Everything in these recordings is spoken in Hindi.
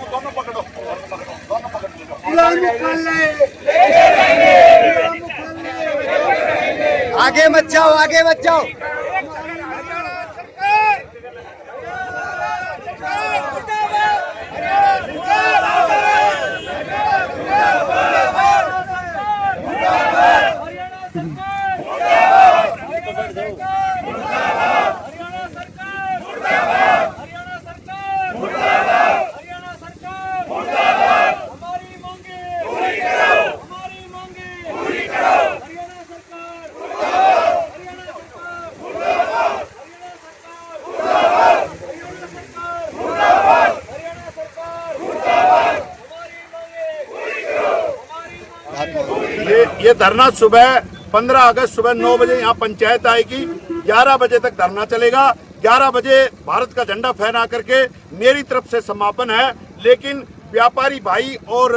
दोनों पकड़ो, आगे मत जाओ, आगे मत जाओ। ये धरना सुबह 15 अगस्त सुबह 9 बजे यहाँ पंचायत आएगी, 11 बजे तक धरना चलेगा। 11 बजे भारत का झंडा फहरा करके मेरी तरफ से समापन है। लेकिन व्यापारी भाई और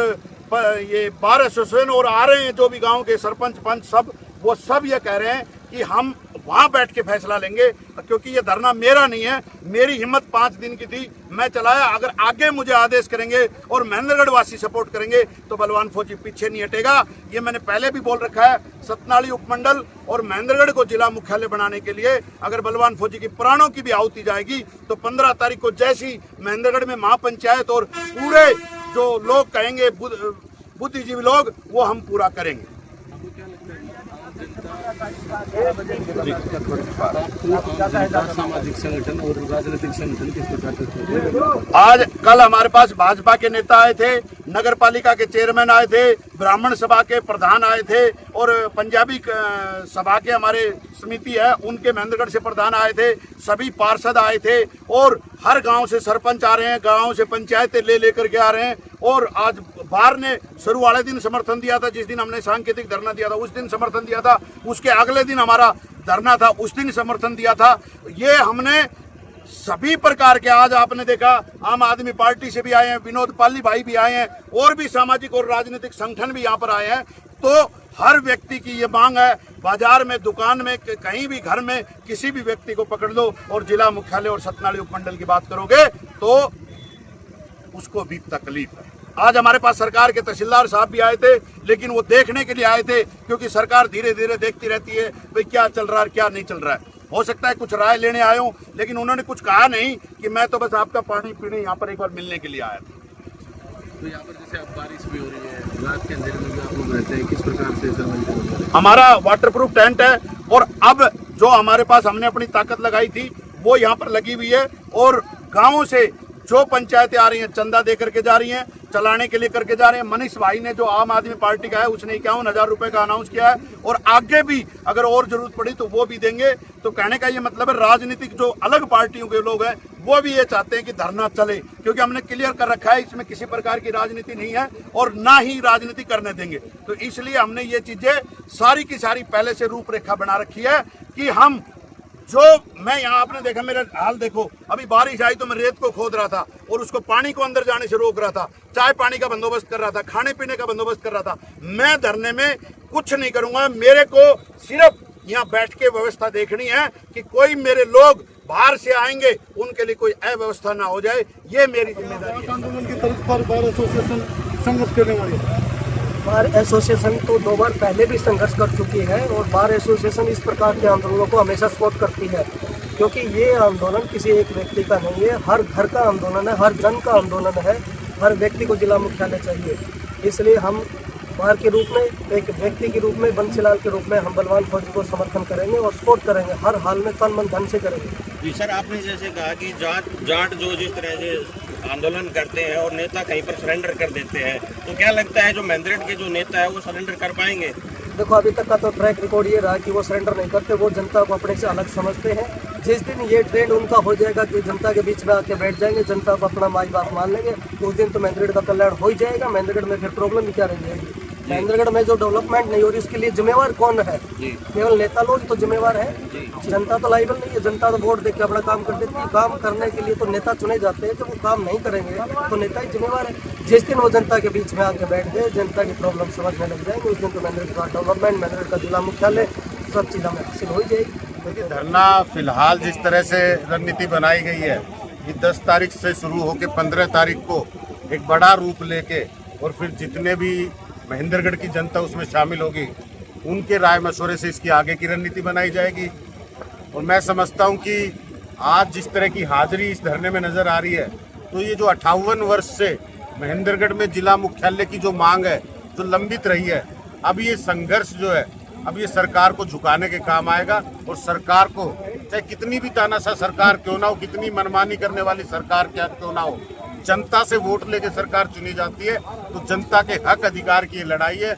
ये बार एसोसिएशन और आ रहे हैं जो भी गांव के सरपंच पंच सब, वो सब ये कह रहे हैं कि हम वहां बैठ के फैसला लेंगे, क्योंकि ये धरना मेरा नहीं है। मेरी हिम्मत 5 दिन की थी, मैं चलाया। अगर आगे मुझे आदेश करेंगे और महेंद्रगढ़ वासी सपोर्ट करेंगे तो बलवान फौजी पीछे नहीं हटेगा। ये मैंने पहले भी बोल रखा है। सतनाली उपमंडल और महेंद्रगढ़ को जिला मुख्यालय बनाने के लिए अगर बलवान फौजी की प्राणों की भी आहुति जाएगी तो 15 तारीख को जैसी महेंद्रगढ़ में महापंचायत और पूरे जो लोग कहेंगे बुद्धिजीवी लोग, वो हम पूरा करेंगे। सामाजिक संगठन और राजनीतिक संगठन किस प्रकार? आज कल हमारे पास भाजपा के नेता आए थे, नगर पालिका के चेयरमैन आए थे, ब्राह्मण सभा के प्रधान आए थे और पंजाबी सभा के हमारे समिति है उनके महेंद्रगढ़ से प्रधान आए थे। सभी पार्षद आए थे और हर गांव से सरपंच आ रहे हैं, गांव से पंचायतें लेकर के आ रहे हैं। और आज बार ने शुरू वाले दिन समर्थन दिया था, जिस दिन हमने सांकेतिक धरना दिया था उस दिन समर्थन दिया था, उसके अगले दिन हमारा धरना था उस दिन समर्थन दिया था। ये हमने सभी प्रकार के, आज आपने देखा आम आदमी पार्टी से भी आए हैं, विनोद पाली भाई भी आए हैं और भी सामाजिक और राजनीतिक संगठन भी यहाँ पर आए हैं। तो हर व्यक्ति की ये मांग है, बाजार में, दुकान में, कहीं भी घर में किसी भी व्यक्ति को पकड़ लो और जिला मुख्यालय और सतनाली उपमंडल की बात करोगे तो उसको भी तकलीफ है। आज हमारे पास सरकार के तहसीलदार साहब भी आए थे, लेकिन वो देखने के लिए आए थे, क्योंकि सरकार धीरे धीरे देखती रहती है भाई क्या चल रहा है क्या नहीं चल रहा है। हो सकता है कुछ राय लेने आए हूँ, लेकिन उन्होंने कुछ कहा नहीं कि मैं तो बस आपका पानी पीने यहाँ पर एक बार मिलने के लिए आया था। तो यहाँ पर जैसे अब बारिश भी हो रही है, रात के अंधेरे में भी आप लोग रहते हैं, किस प्रकार से सर्वाइव? हमारा वाटरप्रूफ टेंट है और अब जो हमारे पास हमने अपनी ताकत लगाई थी वो यहाँ पर लगी हुई है और गाँवों से जो पंचायतें आ रही हैं चंदा दे करके जा रही हैं, चलाने के लिए करके जा रहे हैं। मनीष भाई ने जो आम आदमी पार्टी का है उसने 51,000 रुपए का अनाउंस किया है और आगे भी अगर और जरूरत पड़ी तो वो भी देंगे। तो कहने का ये मतलब है राजनीतिक जो अलग पार्टियों के लोग हैं वो भी ये चाहते हैं कि धरना चले, क्योंकि हमने क्लियर कर रखा है इसमें किसी प्रकार की राजनीति नहीं है और ना ही राजनीति करने देंगे। तो इसलिए हमने ये चीजें सारी की सारी पहले से रूपरेखा बना रखी है कि हम जो, मैं यहाँ आपने देखा मेरा हाल देखो, अभी बारिश आई तो मैं रेत को खोद रहा था और उसको पानी को अंदर जाने से रोक रहा था, चाय पानी का बंदोबस्त कर रहा था, खाने पीने का बंदोबस्त कर रहा था। मैं धरने में कुछ नहीं करूंगा, मेरे को सिर्फ यहाँ बैठ के व्यवस्था देखनी है कि कोई मेरे लोग बाहर से आएंगे उनके लिए कोई अव्यवस्था ना हो जाए, ये मेरी जिम्मेदारी है। आंदोलन की तरफ पर बार एसोसिएशन संघर्ष करने वाली है। बार एसोसिएशन तो 2 बार पहले भी संघर्ष कर चुकी है और बार एसोसिएशन इस प्रकार के आंदोलनों को हमेशा सपोर्ट करती है, क्योंकि ये आंदोलन किसी एक व्यक्ति का नहीं है, हर घर का आंदोलन है, हर जन का आंदोलन है। हर व्यक्ति को जिला मुख्यालय चाहिए, इसलिए हम बार के रूप में, एक व्यक्ति के रूप में, बंसीलाल के रूप में हम बलवान फौजी को समर्थन करेंगे और सपोर्ट करेंगे, हर हाल में तन मन धन से करेंगे। जी सर, आपने जैसे कहा कि जाट जो जिस तरह से आंदोलन करते हैं और नेता कहीं पर सरेंडर कर देते हैं, तो क्या लगता है जो महेंद्रगढ़ के जो नेता है वो सरेंडर कर पाएंगे? देखो अभी तक का तो ट्रैक रिकॉर्ड ये रहा कि वो सरेंडर नहीं करते, वो जनता को अपने से अलग समझते हैं। जिस दिन ये ट्रेंड उनका हो जाएगा कि जनता के बीच में आके बैठ जाएंगे, जनता को अपना माई बाप मान लेंगे, उस दिन तो महेंद्रगढ़ का कल्याण हो ही जाएगा। महेंद्रगढ़ में फिर प्रॉब्लम भी क्या रह जाएगी। महेंद्रगढ़ में जो डेवलपमेंट नहीं हो रही उसके लिए जिम्मेवार कौन है? केवल नेता लोग तो जिम्मेवार है, जनता तो लाइबल नहीं है। जनता तो वोट देके अपना काम कर देती है। काम करने के लिए तो नेता चुने जाते हैं, जब वो काम नहीं करेंगे तो नेता ही जिम्मेवार है। जिस दिन वो जनता के बीच में आके बैठ गए, जनता की प्रॉब्लम समझने लग जाएंगे, उस दिन तो महेंद्रगढ़ का डेवलपमेंट, महेंद्रगढ़ का जिला मुख्यालय सब चीज़ हमें हासिल हो जाएगी। देखिए, धरना फिलहाल जिस तरह से रणनीति बनाई गई है कि 10 तारीख से शुरू होकर 15 तारीख को एक बड़ा रूप लेके और फिर जितने भी महेंद्रगढ़ की जनता उसमें शामिल होगी उनके राय मशवरे से इसकी आगे की रणनीति बनाई जाएगी। और मैं समझता हूं कि आज जिस तरह की हाजिरी इस धरने में नज़र आ रही है, तो ये जो 58 वर्ष से महेंद्रगढ़ में जिला मुख्यालय की जो मांग है जो लंबित रही है, अब ये संघर्ष जो है अब ये सरकार को झुकाने के काम आएगा। और सरकार को चाहे कितनी भी तानाशाह सरकार क्यों ना हो, कितनी मनमानी करने वाली सरकार क्या क्यों ना हो, जनता से वोट लेके सरकार चुनी जाती है, तो जनता के हक अधिकार की ये लड़ाई है।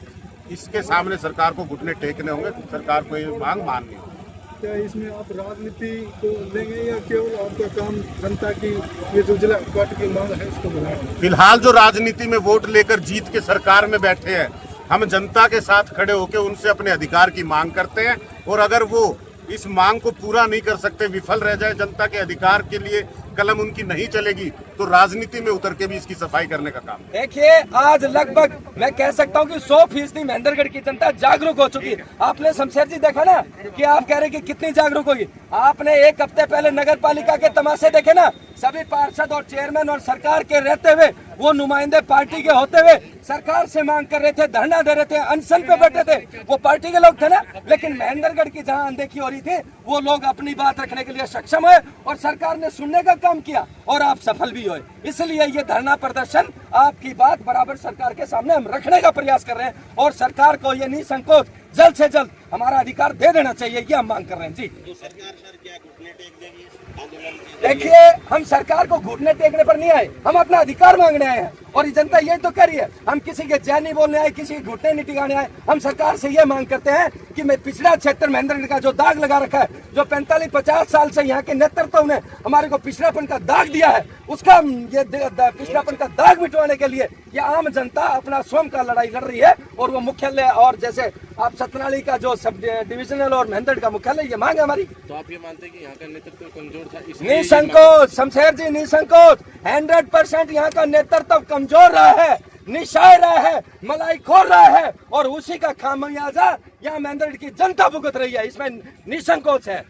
इसके सामने सरकार को घुटने टेकने होंगे, सरकार को ये मांग माननी होगी। क्या इसमें आप राजनीति को लेंगे या केवल आपका काम जनता की ये जो जिला हेडक्वार्टर की मांग है इसको बढ़ाएं? फिलहाल जो राजनीति में वोट लेकर जीत के सरकार में बैठे हैं, हम जनता के साथ खड़े होकर उनसे अपने अधिकार की मांग करते हैं। और अगर वो इस मांग को पूरा नहीं कर सकते, विफल रह जाए, जनता के अधिकार के लिए कलम उनकी नहीं चलेगी, तो राजनीति में उतर के भी इसकी सफाई करने का काम। देखिए, आज लगभग मैं कह सकता हूं कि 100% महेंद्रगढ़ की जनता जागरूक हो चुकी है। आपने शमशेर जी देखा ना कि आप कह रहे कि कितनी जागरूक होगी। आपने एक हफ्ते पहले नगर पालिका के तमाशे देखे ना, सभी पार्षद और चेयरमैन और सरकार के रहते हुए, वो नुमाइंदे पार्टी के होते हुए सरकार से मांग कर रहे थे, धरना दे रहे थे, अनशन पे बैठे थे, वो पार्टी के लोग थे ना। लेकिन महेंद्रगढ़ की जहां अनदेखी हो रही थी, वो लोग अपनी बात रखने के लिए सक्षम हुए और सरकार ने सुनने का काम किया और आप सफल भी हुए। इसलिए ये धरना प्रदर्शन आपकी बात बराबर सरकार के सामने हम रखने का प्रयास कर रहे हैं और सरकार को ये निसंकोच जल्द से जल्द हमारा अधिकार दे देना चाहिए, ये हम मांग कर रहे हैं जी। तो सरकार सर क्या घुटने टेक देगी आंदोलन की? देखिए, हम सरकार को घुटने टेकने पर नहीं आए, हम अपना अधिकार मांगने आए हैं और ये जनता यही तो कह रही है। हम किसी के जय नहीं बोलने आए, किसी के घुटने नहीं टिकाने आए। हम सरकार से ये मांग करते हैं कि मैं पिछड़ा क्षेत्र महेंद्रगढ़ का जो दाग लगा रखा है, जो 45-50 साल से यहाँ के नेतृत्व ने हमारे को पिछड़ापन का दाग दिया है, उसका ये पिछड़ापन का दाग मिटवाने के लिए ये आम जनता अपना स्वयं का लड़ाई लड़ रही है। और वो मुख्यालय और जैसे आप सतनाली का जो सब डिविजनल और महेंद्रगढ़ का मुख्यालय, ये मांग है हमारी। तो आप ये मानते हैं कि यहाँ का नेतृत्व कमजोर था? निसंकोच शमशेर जी, निसंकोच 100% यहाँ का नेतृत्व कमजोर रहा है, निशाय रहा है, मलाई खोर रहा है और उसी का खामियाजा यहाँ महेंद्रगढ़ की जनता भुगत रही है। इसमें निसंकोच है।